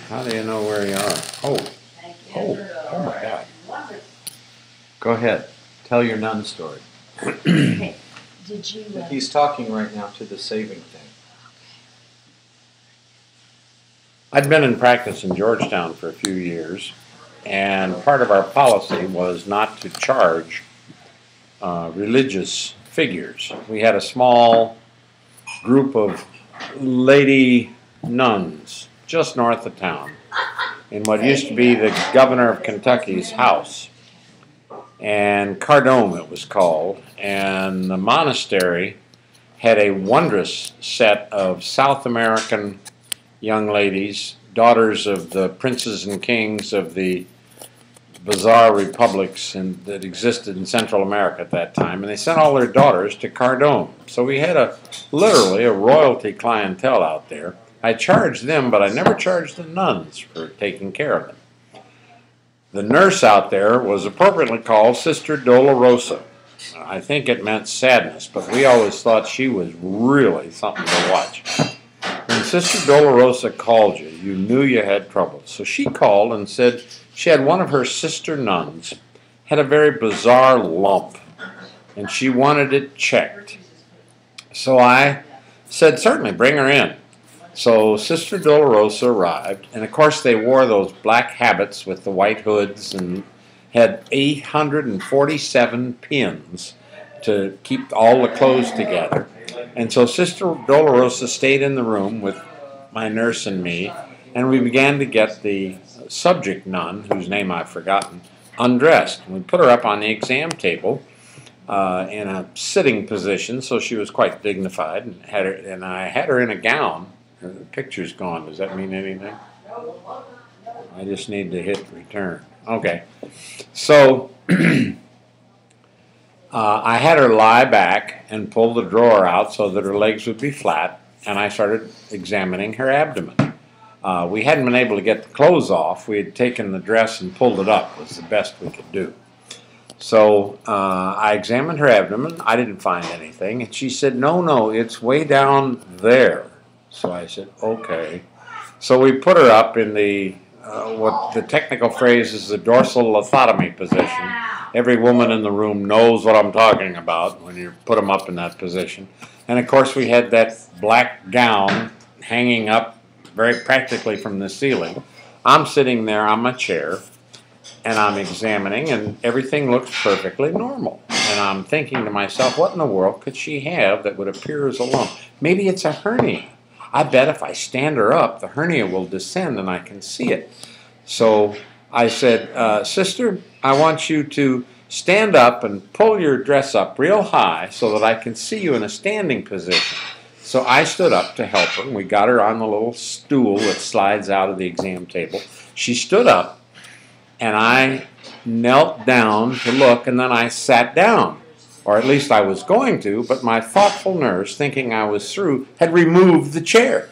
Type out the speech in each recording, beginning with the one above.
How do you know where you are? Oh my God. Go ahead. Tell your nun story. Okay. Did you? He's talking right now to the saving thing. I'd been in practice in Georgetown for a few years, and part of our policy was not to charge religious figures. We had a small group of lady nuns just north of town in what used to be the governor of Kentucky's house. And Cardome it was called, and the monastery had a wondrous set of South American young ladies, daughters of the princes and kings of the bizarre republics that existed in Central America at that time, and they sent all their daughters to Cardome. So we had literally a royalty clientele out there. I charged them, but I never charged the nuns for taking care of them. The nurse out there was appropriately called Sister Dolorosa. I think it meant sadness, but we always thought she was really something to watch. When Sister Dolorosa called you, you knew you had trouble. So she called and said she had one of her sister nuns had a very bizarre lump, and she wanted it checked. So I said, certainly, bring her in. So Sister Dolorosa arrived, and of course they wore those black habits with the white hoods and had 847 pins to keep all the clothes together. And so Sister Dolorosa stayed in the room with my nurse and me, and we began to get the subject nun, whose name I've forgotten, undressed. We put her up on the exam table in a sitting position, so she was quite dignified, and I had her in a gown. The picture's gone. Does that mean anything? I just need to hit return. Okay. So I had her lie back and pull the drawer out so that her legs would be flat, and I started examining her abdomen. We hadn't been able to get the clothes off. We had taken the dress and pulled it up. It was the best we could do. So I examined her abdomen. I didn't find anything. And she said, no, it's way down there. So I said, okay. So we put her up in the what the technical phrase is the dorsal lithotomy position. Every woman in the room knows what I'm talking about when you put them up in that position. And of course we had that black gown hanging up very practically from the ceiling. I'm sitting there on my chair, and I'm examining, and everything looks perfectly normal. And I'm thinking to myself, what in the world could she have that would appear as a lump? Maybe it's a hernia. I bet if I stand her up, the hernia will descend and I can see it. So I said, Sister, I want you to stand up and pull your dress up real high so that I can see you in a standing position. So I stood up to help her, and we got her on the little stool that slides out of the exam table. She stood up, and I knelt down to look, and then I sat down. Or at least I was going to, but my thoughtful nurse, thinking I was through, had removed the chair.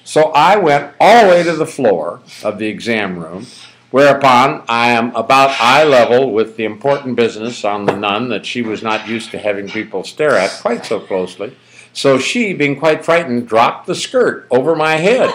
So I went all the way to the floor of the exam room, whereupon I am about eye level with the important business on the nun that she was not used to having people stare at quite so closely. So she, being quite frightened, dropped the skirt over my head.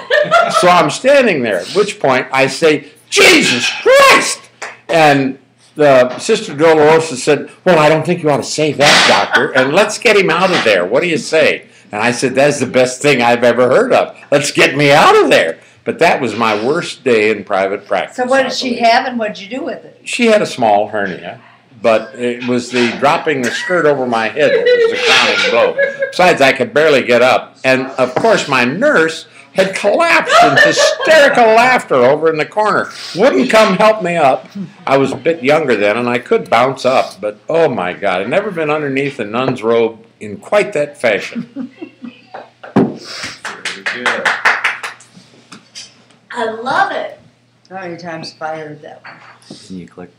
So I'm standing there, at which point I say, Jesus Christ! And the Sister Dolorosa said, well, I don't think you ought to say that, doctor, and let's get him out of there. What do you say? And I said, that's the best thing I've ever heard of. Let's get me out of there. But that was my worst day in private practice. So what did she have, and what did you do with it? She had a small hernia, but it was the dropping the skirt over my head that was the crowning blow. Besides, I could barely get up. And, of course, my nurse had collapsed in hysterical laughter over in the corner. Wouldn't come help me up. I was a bit younger then, and I could bounce up, but oh my God, I'd never been underneath a nun's robe in quite that fashion. Very good. I love it. How many times have I heard that one? Can you click?